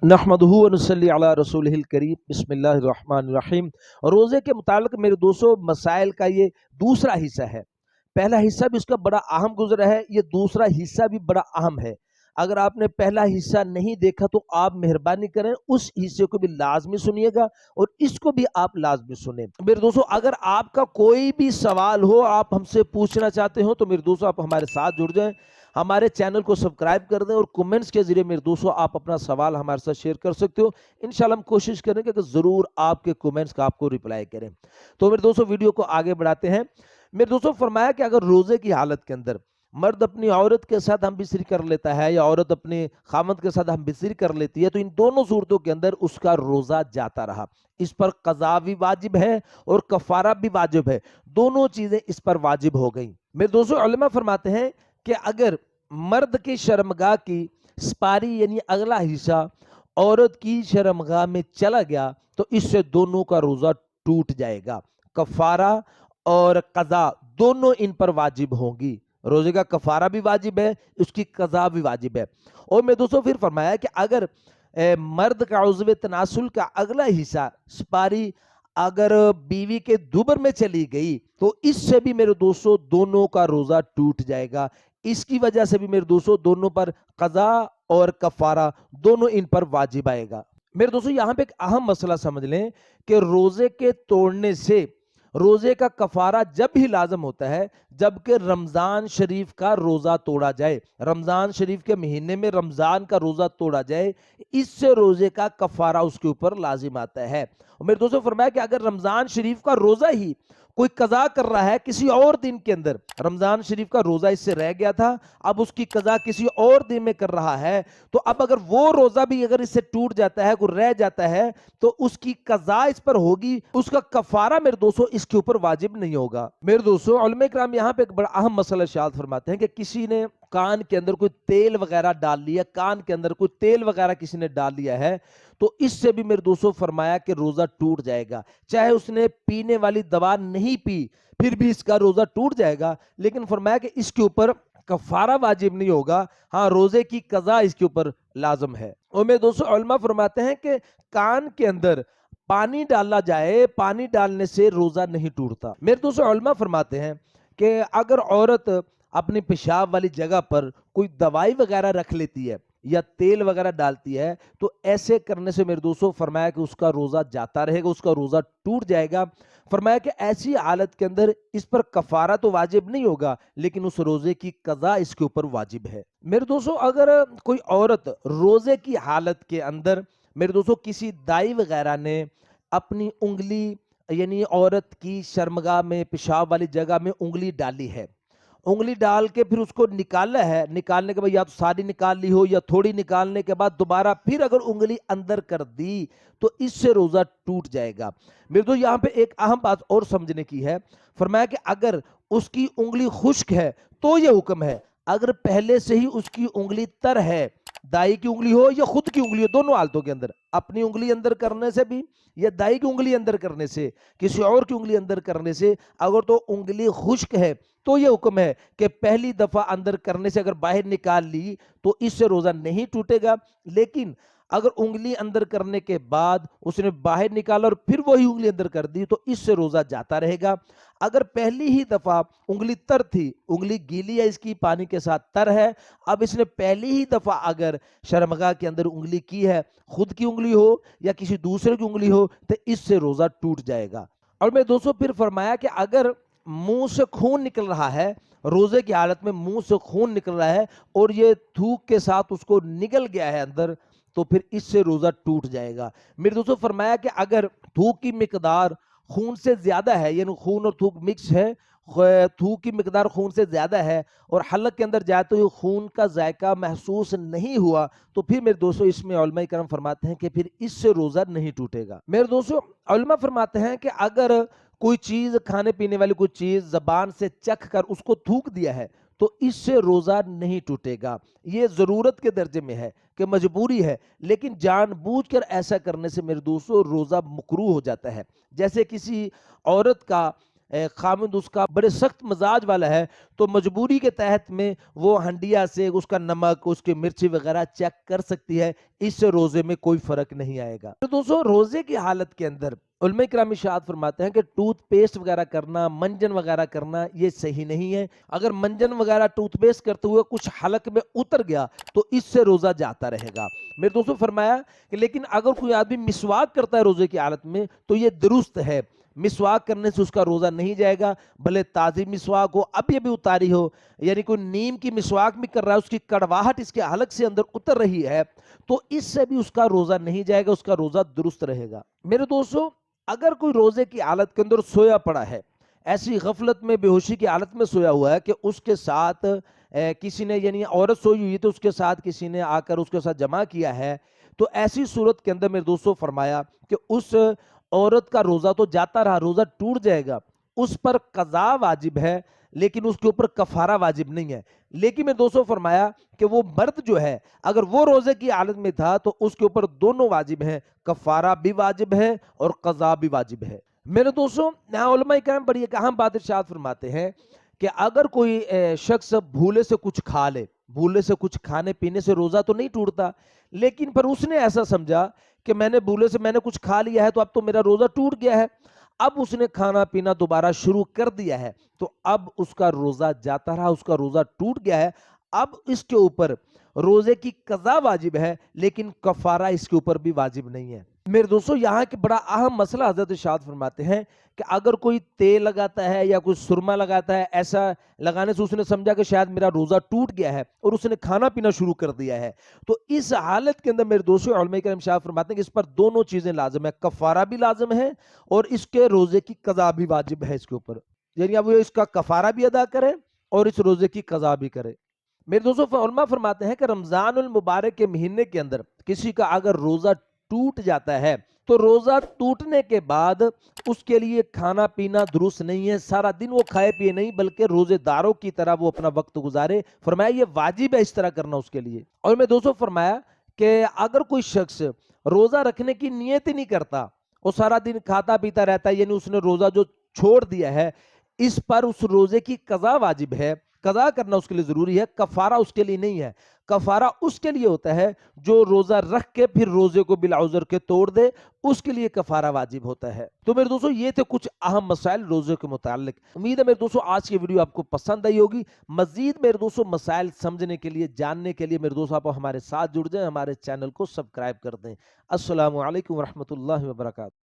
نحمدہ و نصلی علی رسولہ الکریم بسم اللہ الرحمن الرحیم۔ روزے کے متعلق میرے دوستو مسائل کا یہ دوسرا حصہ ہے۔ پہلا حصہ بھی اس کا بڑا اہم گزرا ہے، یہ دوسرا حصہ بھی بڑا اہم ہے۔ اگر آپ نے پہلا حصہ نہیں دیکھا تو آپ مہربانی کریں اس حصے کو بھی لازمی سنیے گا اور اس کو بھی آپ لازمی سنیں۔ میرے دوستو اگر آپ کا کوئی بھی سوال ہو، آپ ہم سے پوچھنا چاہتے ہو تو میرے دوستو آپ ہمارے ساتھ جڑ جائیں، ہمارے چینل کو سبسکرائب کر دیں اور کومنٹس کے ذریعے میرے دوستو آپ اپنا سوال ہمارے ساتھ شیئر کر سکتے ہو۔ انشاءاللہ ہم کوشش کریں گے کہ ضرور آپ کے کومنٹس کا آپ کو ریپلائی کریں۔ تو میرے دوستو ویڈیو کو آگے بڑھاتے ہیں۔ میرے دوستو فرمایا کہ اگر روزے کی حالت کے اندر مرد اپنی عورت کے ساتھ ہم بستری کر لیتا ہے یا عورت اپنے خامند کے ساتھ ہم بستری کر لیتی ہے تو ان دونوں صورتوں کے اندر اس کا روزہ جاتا رہا، اس پر قضا بھی واجب ہے اور کفارہ بھی واجب ہے، دونوں چیزیں اس پر واجب ہو گئیں۔ میرے دوستو علماء فرماتے ہیں کہ اگر مرد کی شرمگاہ کی سپاری یعنی اگلا حصہ عورت کی شرمگاہ میں چلا گیا تو اس سے دونوں کا روزہ ٹوٹ جائے گا، کفارہ اور قضا دونوں ان پر واجب ہوں گی۔ روزے کا کفارہ بھی واجب ہے، اس کی قضا بھی واجب ہے۔ اور میں دوستوں پھر فرمایا کہ اگر مرد کا عضو تناسل کا اگلا حصہ سپاری اگر بیوی کے دوبر میں چلی گئی تو اس سے بھی میرے دوستوں دونوں کا روزہ ٹوٹ جائے گا۔ اس کی وجہ سے بھی میرے دوستوں دونوں پر قضا اور کفارہ دونوں ان پر واجب آئے گا۔ میرے دوستوں یہاں پہ ایک اہم مسئلہ سمجھ لیں کہ روزے کے توڑنے سے روزے کا کفارہ جب ہی لازم ہوتا ہے جبکہ رمضان شریف کا روزہ توڑا جائے، رمضان شریف کے مہینے میں رمضان کا روزہ توڑا جائے، اس سے روزے کا کفارہ اس کے اوپر لازم آتا ہے۔ اور میرے دوستوں فرمایا کہ اگر رمضان شریف کا روزہ ہی کوئی قضا کر رہا ہے کسی اور دن کے اندر، رمضان شریف کا روزہ اس سے رہ گیا تھا، اب اس کی قضا کسی اور دن میں کر رہا ہے، تو اب اگر وہ روزہ بھی اگر اس سے ٹوٹ جاتا ہے، کوئی رہ جاتا ہے تو اس کی قضا اس پر ہوگی، اس کا کفارہ میرے دوستوں اس کے اوپر واجب نہیں ہوگا۔ میرے دوستوں علماء کرام یہاں پہ ایک بڑا اہم مسئلہ ارشاد فرماتے ہیں کہ کسی نے کان کے اندر کوئی تیل وغیرہ ڈال لیا، کان کے اندر کوئی تیل وغیرہ کسی نے ڈال لیا ہے تو اس سے بھی میرے دوستوں فرمایا کہ روزہ ٹوٹ جائے گا، چاہے اس نے پینے والی دوا نہیں پی پھر بھی اس کا روزہ ٹوٹ جائے گا، لیکن فرمایا کہ اس کے اوپر کفارہ واجب نہیں ہوگا، ہاں روزے کی قضا اس کے اوپر لازم ہے۔ اور میرے دوستوں علماء فرماتے ہیں کہ کان کے اندر پانی ڈالا جائے، پانی ڈالنے سے روزہ نہیں ٹوٹتا۔ میرے دوستوں علماء فرماتے ہیں کہ اگر عورت اپنی پیشاب والی جگہ پر کوئی دوائی وغیرہ رکھ لیتی ہے یا تیل وغیرہ ڈالتی ہے تو ایسے کرنے سے میرے دوستوں فرمایا کہ اس کا روزہ جاتا رہے گا، اس کا روزہ ٹوٹ جائے گا۔ فرمایا کہ ایسی حالت کے اندر اس پر کفارہ تو واجب نہیں ہوگا لیکن اس روزے کی قضا اس کے اوپر واجب ہے۔ میرے دوستوں اگر کوئی عورت روزے کی حالت کے اندر میرے دوستوں کسی دائی وغیرہ نے اپنی انگلی یعنی عورت کی شرمگاہ میں پیشاب والی جگہ میں انگلی ڈالی ہے، انگلی ڈال کے پھر اس کو نکالا ہے، نکالنے کے بعد یا تو ساری نکال لی ہو یا تھوڑی نکالنے کے بعد دوبارہ پھر اگر انگلی اندر کر دی تو اس سے روزہ ٹوٹ جائے گا۔ میرے دوست یہاں پہ ایک اہم بات اور سمجھنے کی ہے، فرمایا کہ اگر اس کی انگلی خشک ہے تو یہ حکم ہے، اگر پہلے سے ہی اس کی انگلی تر ہے، دائی کی انگلی ہو یا خود کی انگلی ہو، دونوں حالتوں کے اندر اپنی انگلی اندر کرنے سے بھی یا دائی کی انگلی اندر کرنے سے کسی اور کی انگلی اندر کرنے سے اگر تو انگلی خشک ہے تو یہ حکم ہے کہ پہلی دفعہ اندر کرنے سے اگر باہر نکال لی تو اس سے روزہ نہیں ٹوٹے گا، لیکن اگر انگلی اندر کرنے کے بعد اس نے باہر نکالا اور پھر وہی انگلی اندر کر دی تو اس سے روزہ جاتا رہے گا۔ اگر پہلی ہی دفعہ انگلی تر تھی، انگلی گیلی ہے، اس کی پانی کے ساتھ تر ہے، اب اس نے پہلی ہی دفعہ اگر شرمگاہ کے اندر انگلی کی ہے، خود کی انگلی ہو یا کسی دوسرے کی انگلی ہو تو اس سے روزہ ٹوٹ جائے گا۔ اور میں دوستوں پھر فرمایا کہ اگر منہ سے خون نکل رہا ہے، روزے کی حالت میں منہ سے خون نکل رہا ہے اور یہ تھوک کے ساتھ اس کو نگل گیا ہے اندر تو پھر اس سے روزہ ٹوٹ جائے گا۔ میرے دوستوں فرمایا کہ اگر تھوک کی مقدار خون سے زیادہ ہے یعنی خون اور تھوک مکس ہے، تھوک کی مقدار خون سے زیادہ ہے اور حلق کے اندر جاتے ہوئے خون کا ذائقہ محسوس نہیں ہوا تو پھر میرے دوستوں اس میں علماء کرام فرماتے ہیں کہ پھر اس سے روزہ نہیں ٹوٹے گا۔ میرے دوستوں علماء فرماتے ہیں کہ اگر کوئی چیز کھانے پینے والی کوئی چیز زبان سے چکھ کر اس کو تھوک دیا ہے تو اس سے روزہ نہیں ٹوٹے گا، یہ ضرورت کے درجے میں ہے کہ مجبوری ہے، لیکن جان بوجھ کر ایسا کرنے سے میرے دوستوں روزہ مکروہ ہو جاتا ہے۔ جیسے کسی عورت کا خامند اس کا بڑے سخت مزاج والا ہے تو مجبوری کے تحت میں وہ ہنڈیا سے اس کا نمک اس کی مرچی وغیرہ چیک کر سکتی ہے، اس سے روزے میں کوئی فرق نہیں آئے گا۔ تو دوستو روزے کی حالت کے اندر علماء کرام ارشاد فرماتے ہیں کہ ٹوتھ پیسٹ وغیرہ کرنا، منجن وغیرہ کرنا یہ صحیح نہیں ہے۔ اگر منجن وغیرہ ٹوتھ پیسٹ کرتے ہوئے کچھ حلق میں اتر گیا تو اس سے روزہ جاتا رہے گا۔ میرے دوستوں فرمایا کہ لیکن اگر کوئی آدمی مسواک کرتا ہے روزے کی حالت میں تو یہ درست ہے، مسواک کرنے سے اس کا روزہ نہیں جائے گا، بھلے تازی مسواک ہو، ابھی ابھی اتاری ہو، یعنی کوئی نیم کی مسواک بھی کر رہا ہے، اس کی کڑواہٹ اس کے حلق سے اندر اتر رہی ہے تو اس سے بھی اس کا روزہ نہیں جائے گا، اس کا روزہ درست رہے گا۔ میرے دوستوں اگر کوئی روزے کی حالت کے اندر سویا پڑا ہے، ایسی غفلت میں بے ہوشی کی حالت میں سویا ہوا ہے کہ اس کے ساتھ کسی نے، یعنی عورت سوئی ہوئی تو اس کے ساتھ کسی نے آ کر اس کے ساتھ جمع کیا ہے، تو ایسی صورت کے اندر میرے دوستوں فرمایا کہ اس عورت کا روزہ تو جاتا رہا، روزہ ٹوٹ جائے گا، اس پر قضا واجب ہے لیکن اس کے اوپر کفارہ واجب نہیں ہے۔ لیکن میں دوستوں فرمایا کہ وہ مرد جو ہے اگر وہ روزے کی حالت میں تھا تو اس کے اوپر دونوں واجب ہیں، کفارہ بھی واجب ہے اور قضا بھی واجب ہے۔ میرے دوستوں یہاں علماء کرام بڑی ایک اہم بات ارشاد فرماتے ہیں کہ اگر کوئی شخص بھولے سے کچھ کھا لے، بھولے سے کچھ کھانے پینے سے روزہ تو نہیں ٹوٹتا، لیکن پر اس نے ایسا سمجھا کہ میں نے بھولے سے میں نے کچھ کھا لیا ہے تو اب تو میرا روزہ ٹوٹ گیا ہے، اب اس نے کھانا پینا دوبارہ شروع کر دیا ہے تو اب اس کا روزہ جاتا رہا، اس کا روزہ ٹوٹ گیا ہے، اب اس کے اوپر روزے کی قضا واجب ہے لیکن کفارہ اس کے اوپر بھی واجب نہیں ہے۔ میرے دوستو یہاں کے بڑا اہم مسئلہ حضرت ارشاد فرماتے ہیں کہ اگر کوئی تیل لگاتا ہے یا کوئی سرما لگاتا ہے، ایسا لگانے سے اس نے سمجھا کہ شاید میرا روزہ ٹوٹ گیا ہے اور اس نے کھانا پینا شروع کر دیا ہے، تو اس حالت کے اندر میرے دوستو علماء کرام ارشاد فرماتے ہیں کہ اس پر دونوں چیزیں لازم ہے، کفارہ بھی لازم ہے اور اس کے روزے کی قضا بھی واجب ہے اس کے اوپر، یعنی اب وہ اس کا کفارہ بھی ادا کرے اور اس روزے کی قضا بھی کرے۔ میرے دوستو علماء فرماتے ہیں کہ رمضان المبارک کے مہینے کے اندر کسی کا اگر روزہ ٹوٹ جاتا ہے تو روزہ ٹوٹنے کے بعد اس کے لیے کھانا پینا درست نہیں ہے، سارا دن وہ کھائے پیے نہیں بلکہ روزے داروں کی طرح وہ اپنا وقت گزارے، فرمایا یہ واجب ہے اس طرح کرنا اس کے لیے۔ اور میں دوستو فرمایا کہ اگر کوئی شخص روزہ رکھنے کی نیت ہی نہیں کرتا، وہ سارا دن کھاتا پیتا رہتا ہے، یعنی اس نے روزہ جو چھوڑ دیا ہے، اس پر اس روزے کی قضا واجب ہے، قضا کرنا اس کے لیے ضروری ہے، کفارہ اس کے لیے نہیں ہے۔ کفارہ اس کے لیے ہوتا ہے جو روزہ رکھ کے پھر روزے کو بالعذر کے توڑ دے، اس کے لیے کفارہ واجب ہوتا ہے۔ تو میرے دوستو یہ تھے کچھ اہم مسائل روزے کے متعلق۔ امید ہے میرے دوستو آج کی ویڈیو آپ کو پسند آئی ہوگی۔ مزید میرے دوستو مسائل سمجھنے کے لیے، جاننے کے لیے میرے دوستو آپ ہمارے ساتھ جڑ جائیں، ہمارے چینل کو سبسکرائب کر دیں۔ السلام علیکم ورحمۃ اللہ وبرکاتہ۔